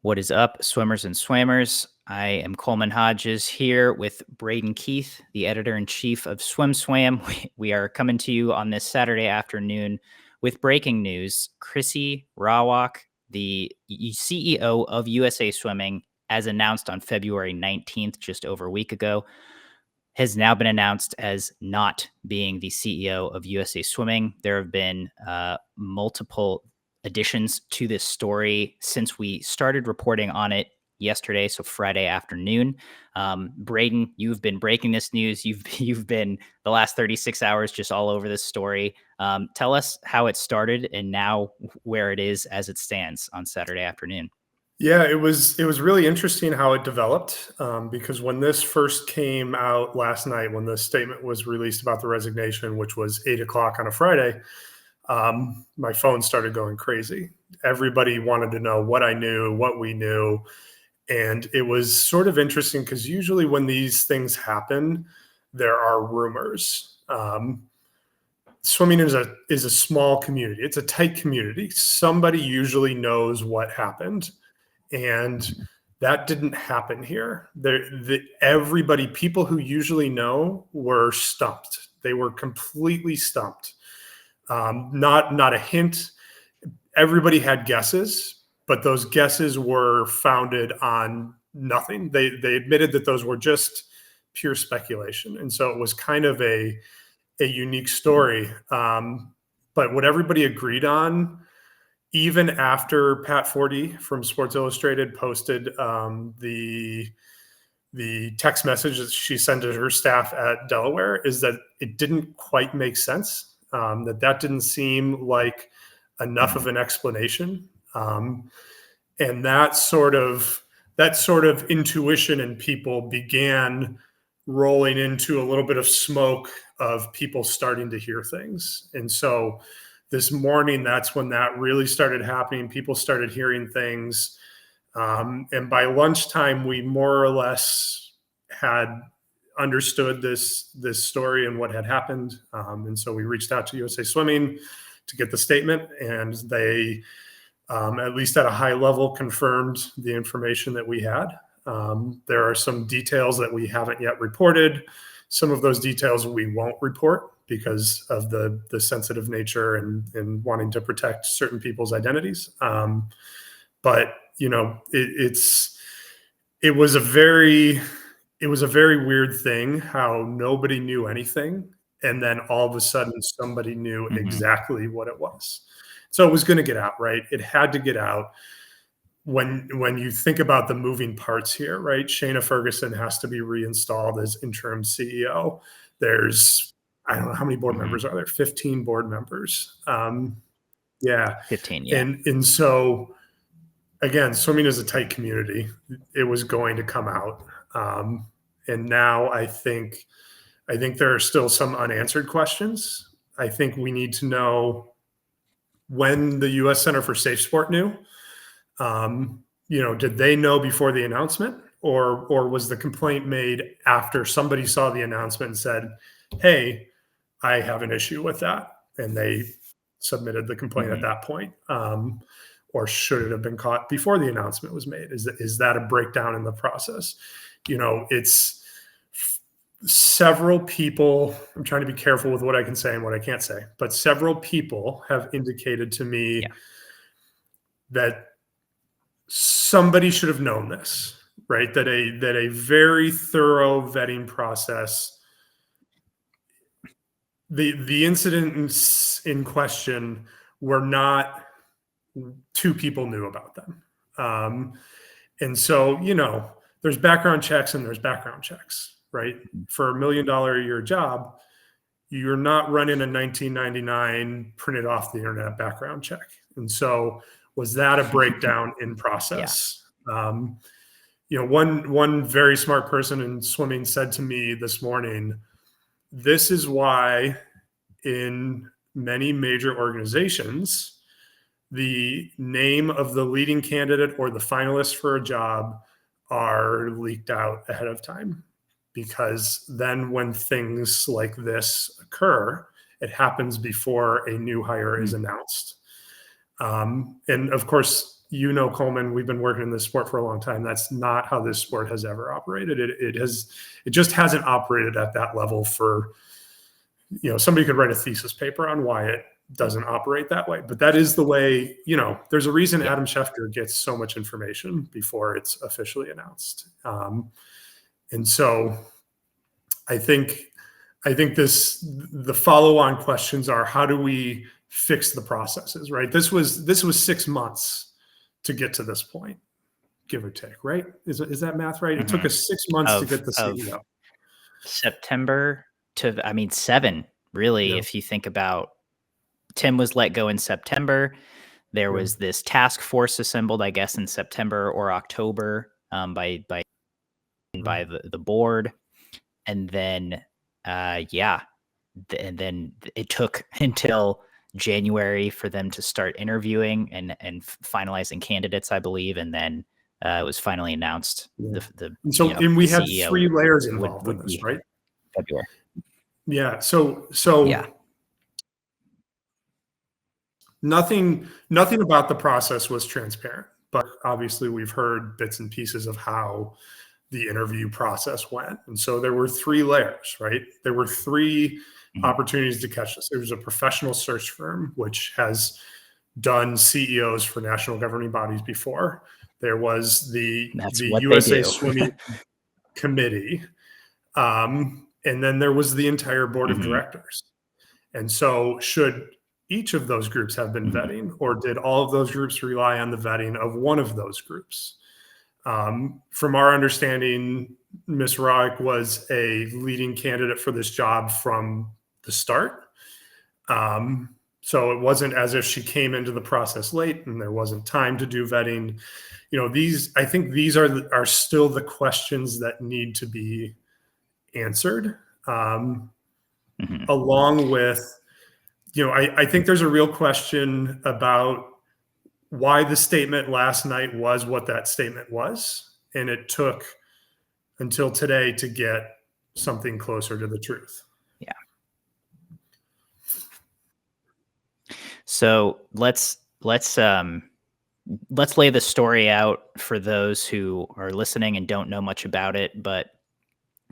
What is up, swimmers and swammers? I am Coleman Hodges here with Braden Keith, the editor-in-chief of Swim Swam. We are coming to you on this Saturday afternoon with breaking news. Chrissi Rawak, the CEO of USA Swimming, as announced on February 19th, just over a week ago, has now been announced as not being the CEO of USA Swimming. There have been multiple additions to this story since we started reporting on it yesterday, so Friday afternoon. Braden, you've been breaking this news. You've been the last 36 hours just all over this story. Tell us how it started and now where it is as it stands on Saturday afternoon. Yeah, it was really interesting how it developed, because when this first came out last night, when the statement was released about the resignation, which was 8 o'clock on a Friday, my phone started going crazy. Everybody wanted to know what I knew, what we knew. And it was sort of interesting because usually when these things happen, there are rumors. Swimming is a small community. It's a tight community. Somebody usually knows what happened. And that didn't happen here. People who usually know were stumped. They were completely stumped. Not a hint. Everybody had guesses, but those guesses were founded on nothing. They admitted that those were just pure speculation. And so it was kind of a unique story. But what everybody agreed on, even after Pat Forty from Sports Illustrated posted the text message that she sent to her staff at Delaware, is that it didn't quite make sense. That didn't seem like enough of an explanation, and that sort of intuition in people began rolling into a little bit of smoke of people starting to hear things. And so this morning, that's when that really started happening. People started hearing things. And by lunchtime, we more or less had understood this story and what had happened. And so we reached out to USA Swimming to get the statement, and they, at least at a high level, confirmed the information that we had. There are some details that we haven't yet reported. Some of those details we won't report because of the sensitive nature and wanting to protect certain people's identities. But it was a very weird thing how nobody knew anything, and then all of a sudden somebody knew exactly what it was. So it was going to get out, right? It had to get out. When you think about the moving parts here, right? Shayna Ferguson has to be reinstalled as interim CEO. There's, I don't know how many board members are there, 15 board members. Yeah. 15, yeah. And so again, swimming is a tight community. It was going to come out. And now I think there are still some unanswered questions. I think we need to know when the U.S. Center for SafeSport knew. Did they know before the announcement, or was the complaint made after somebody saw the announcement and said, "Hey, I have an issue with that," and they submitted the complaint at that point? Or should it have been caught before the announcement was made? Is that a breakdown in the process? It's several people. I'm trying to be careful with what I can say and what I can't say, but several people have indicated to me that somebody should have known this, right? That a very thorough vetting process. The incidents in question were not two people knew about them. And so, there's background checks and there's background checks, right? For $1 million a year job, you're not running a 1999 printed off the internet background check. And so was that a breakdown in process? One very smart person in swimming said to me this morning, this is why in many major organizations, the name of the leading candidate or the finalist for a job are leaked out ahead of time, because then when things like this occur, it happens before a new hire is announced. And of course, Coleman, we've been working in this sport for a long time. That's not how this sport has ever operated. It just hasn't operated at that level for, somebody could write a thesis paper on why it doesn't operate that way, but that is the way, there's a reason Adam Schefter gets so much information before it's officially announced. And so I think the follow-on questions are, how do we fix the processes, right? This was 6 months to get to this point, give or take, right? Is that math right? It took us 6 months to get the CEO. September to, 7, really, if you think about, Tim was let go in September. There was this task force assembled, I guess, in September or October by the board. And then, and then it took until January for them to start interviewing and finalizing candidates, I believe. And then it was finally announced. And we had CEO 3 layers involved in this, right? February. Yeah. So nothing about the process was transparent, but obviously we've heard bits and pieces of how the interview process went. And so there were 3 layers, right? There were 3 opportunities to catch this. There was a professional search firm, which has done CEOs for national governing bodies before. There was the USA Swimming Committee. And then there was the entire board of directors. And so should each of those groups have been vetting, or did all of those groups rely on the vetting of one of those groups? From our understanding, Ms. Rawak was a leading candidate for this job from the start. So it wasn't as if she came into the process late and there wasn't time to do vetting. I think these are still the questions that need to be answered, along with, I think there's a real question about why the statement last night was what that statement was. And it took until today to get something closer to the truth. Yeah. So let's lay the story out for those who are listening and don't know much about it. But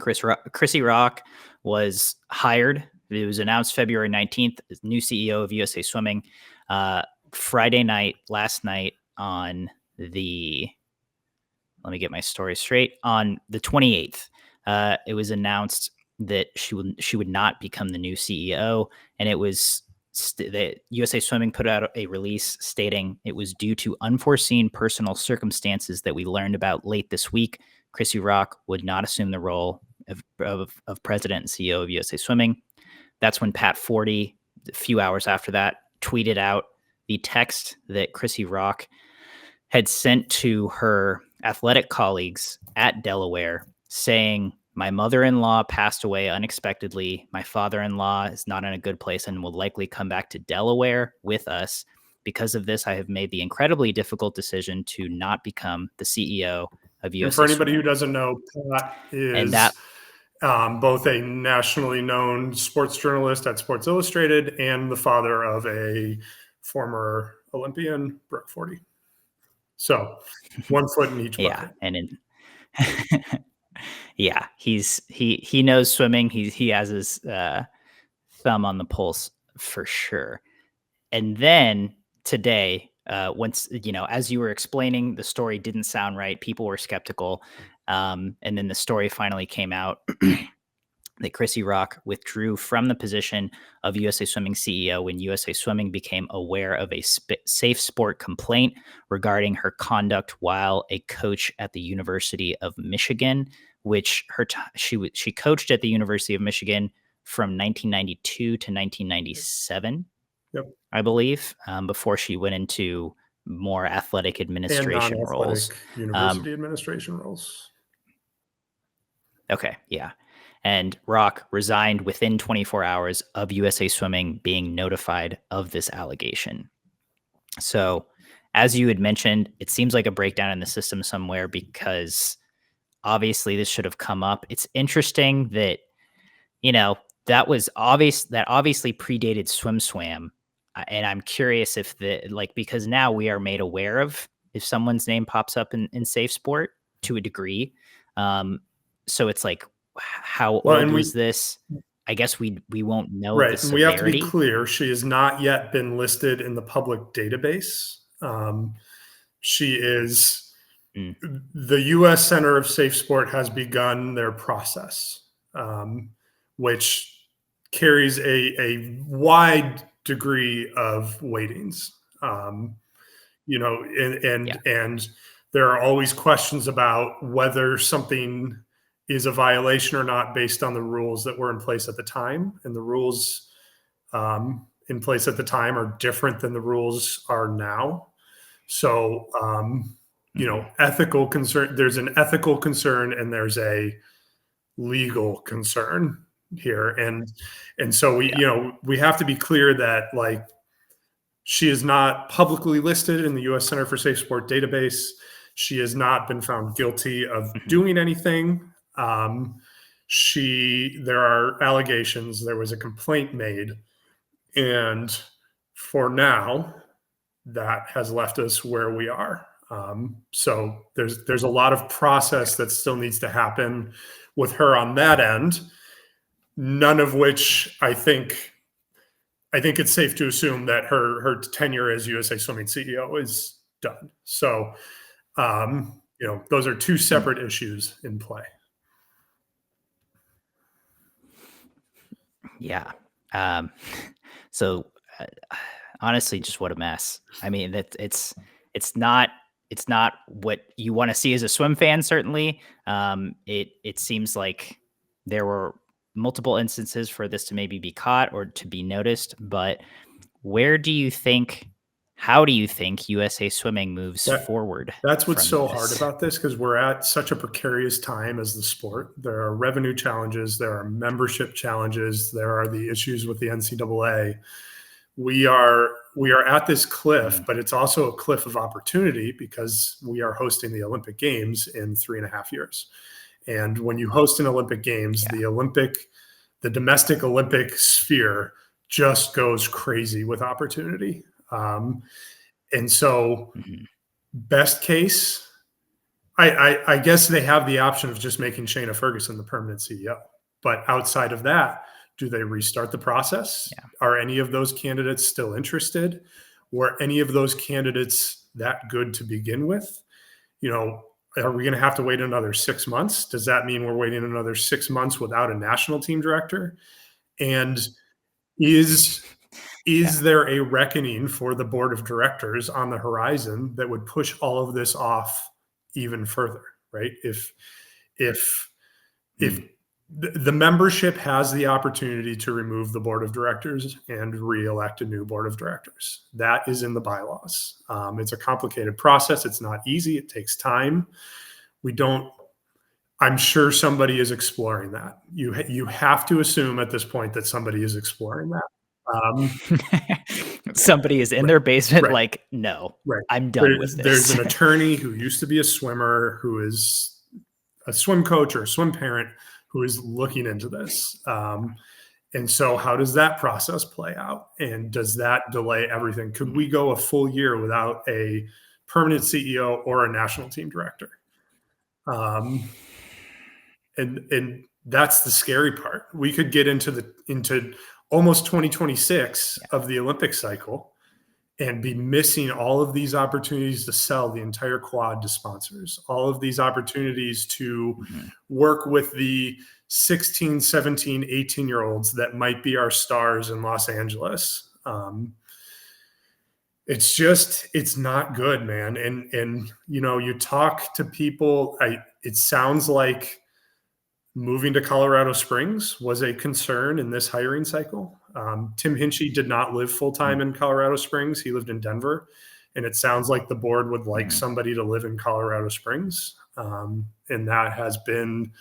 Chrissi Rawak was hired. It was announced February 19th as new CEO of USA Swimming. Friday night, last night, on the, let me get my story straight, on the 28th, it was announced that she would not become the new CEO, and it was that USA Swimming put out a release stating it was due to unforeseen personal circumstances that we learned about late this week. Chrissi Rawak would not assume the role of president and CEO of USA Swimming. That's when Pat Forty, a few hours after that, tweeted out the text that Chrissi Rawak had sent to her athletic colleagues at Delaware saying, "My mother-in-law passed away unexpectedly. My father-in-law is not in a good place and will likely come back to Delaware with us. Because of this, I have made the incredibly difficult decision to not become the CEO of USA." And for anybody who doesn't know, Pat is both a nationally known sports journalist at Sports Illustrated and the father of a former Olympian, Brooke Forty. So 1 foot in each bucket. He knows swimming. He has his thumb on the pulse for sure. And then today, once, as you were explaining, the story didn't sound right. People were skeptical. And then the story finally came out that Chrissi Rawak withdrew from the position of USA Swimming CEO when USA Swimming became aware of a SafeSport complaint regarding her conduct while a coach at the University of Michigan, which she coached at the University of Michigan from 1992 to 1997, I believe, before she went into more athletic administration roles. University administration roles. Okay, yeah. And Rawak resigned within 24 hours of USA Swimming being notified of this allegation. So, as you had mentioned, it seems like a breakdown in the system somewhere, because obviously this should have come up. It's interesting that, that was obvious, that obviously predated SwimSwam. And I'm curious if because now we are made aware of if someone's name pops up in SafeSport to a degree. So it's like, how old was this? I guess we won't know the right. And we have to be severity. clear. She has not yet been listed in the public database. She is, Mm, the U.S. Center of SafeSport has begun their process, which carries a wide degree of weightings. yeah. And there are always questions about whether something is a violation or not based on the rules that were in place at the time. And the rules in place at the time are different than the rules are now. So, ethical concern, there's an ethical concern and there's a legal concern here. And so we have to be clear that, like, she is not publicly listed in the U.S. Center for Safe Sport database. She has not been found guilty of doing anything. There are allegations. There was a complaint made, and for now, that has left us where we are. So there's a lot of process that still needs to happen with her on that end. None of which I think it's safe to assume that her tenure as USA Swimming CEO is done. So, those are two separate issues in play. Yeah. So honestly, just what a mess. I mean, it's not what you want to see as a swim fan. Certainly, it seems like there were multiple instances for this to maybe be caught or to be noticed. But how do you think USA Swimming moves forward? That's what's so hard about this, because we're at such a precarious time as the sport. There are revenue challenges, there are membership challenges, there are the issues with the NCAA. We are at this cliff, but it's also a cliff of opportunity because we are hosting the Olympic Games in 3.5 years. And when you host an Olympic Games, the domestic Olympic sphere just goes crazy with opportunity. And so best case, I guess they have the option of just making Shayna Ferguson the permanent CEO. But outside of that, do they restart the process? Yeah. Are any of those candidates still interested? Were any of those candidates that good to begin with? Are we going to have to wait another 6 months? Does that mean we're waiting another 6 months without a national team director? And is there a reckoning for the board of directors on the horizon that would push all of this off even further, right? If the membership has the opportunity to remove the board of directors and re-elect a new board of directors. That is in the bylaws. It's a complicated process. It's not easy. It takes time. I'm sure somebody is exploring that. You have to assume at this point that somebody is exploring that. Somebody is in their basement, like, no, I'm done with this. There's an attorney who used to be a swimmer, who is a swim coach or a swim parent, who is looking into this. And so how does that process play out? And does that delay everything? Could we go a full year without a permanent CEO or a national team director? And that's the scary part. We could get into almost 2026 of the Olympic cycle and be missing all of these opportunities to sell the entire quad to sponsors, all of these opportunities to work with the 16, 17, 18-year-olds that might be our stars in Los Angeles. It's not good, man. And you talk to people, it sounds like moving to Colorado Springs was a concern in this hiring cycle. Tim Hinchey did not live full-time in Colorado Springs. He lived in Denver. And it sounds like the board would like somebody to live in Colorado Springs. And that has been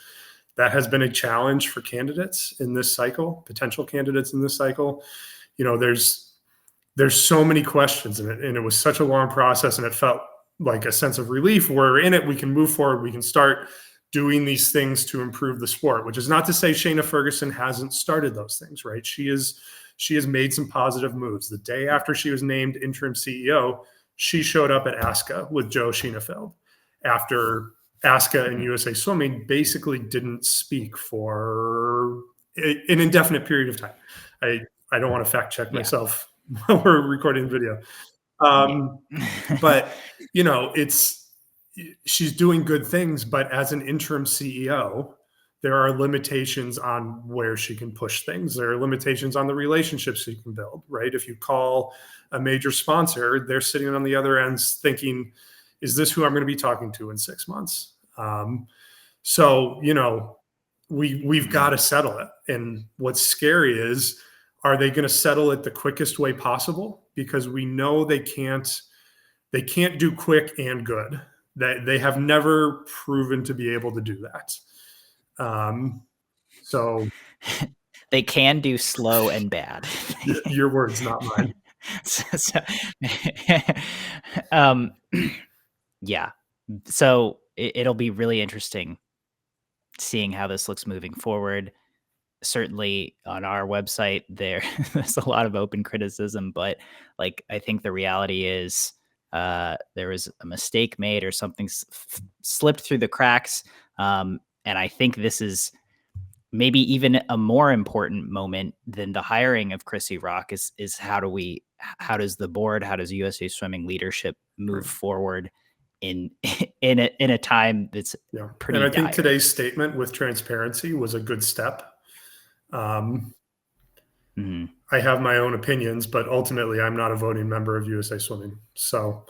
a challenge for candidates in this cycle, potential candidates in this cycle. There's so many questions in it, and it was such a long process, and it felt like a sense of relief. We're in it. We can move forward. We can start doing these things to improve the sport, which is not to say Shayna Ferguson hasn't started those things, right? She has made some positive moves. The day after she was named interim CEO, she showed up at ASCA with Joe Schienefeld after ASCA and USA Swimming basically didn't speak for an indefinite period of time. I don't want to fact check myself while we're recording the video. But she's doing good things, but as an interim CEO, there are limitations on where she can push things. There are limitations on the relationships she can build, right? If you call a major sponsor, they're sitting on the other ends thinking, is this who I'm going to be talking to in 6 months? So, we've got to settle it. And what's scary is, are they going to settle it the quickest way possible? Because we know they can't do quick and good. They have never proven to be able to do that. So they can do slow and bad. Your words, not mine. Yeah. So it'll be really interesting seeing how this looks moving forward. Certainly on our website, there's a lot of open criticism, but I think the reality is there was a mistake made or something slipped through the cracks. And I think this is maybe even a more important moment than the hiring of Chrissi Rawak is how does the board, how does USA Swimming leadership move forward in a time that's pretty and I think dire. Today's statement with transparency was a good step. I have my own opinions, but ultimately I'm not a voting member of USA Swimming. So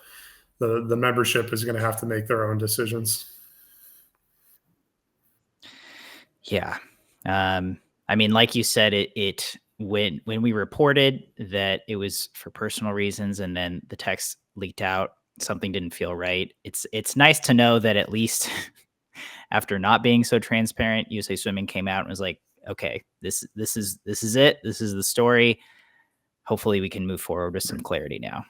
the membership is going to have to make their own decisions. Yeah. I mean, like you said, when we reported that it was for personal reasons and then the text leaked out, something didn't feel right. It's nice to know that at least after not being so transparent, USA Swimming came out and was like, okay, this is it. This is the story. Hopefully we can move forward with some clarity now.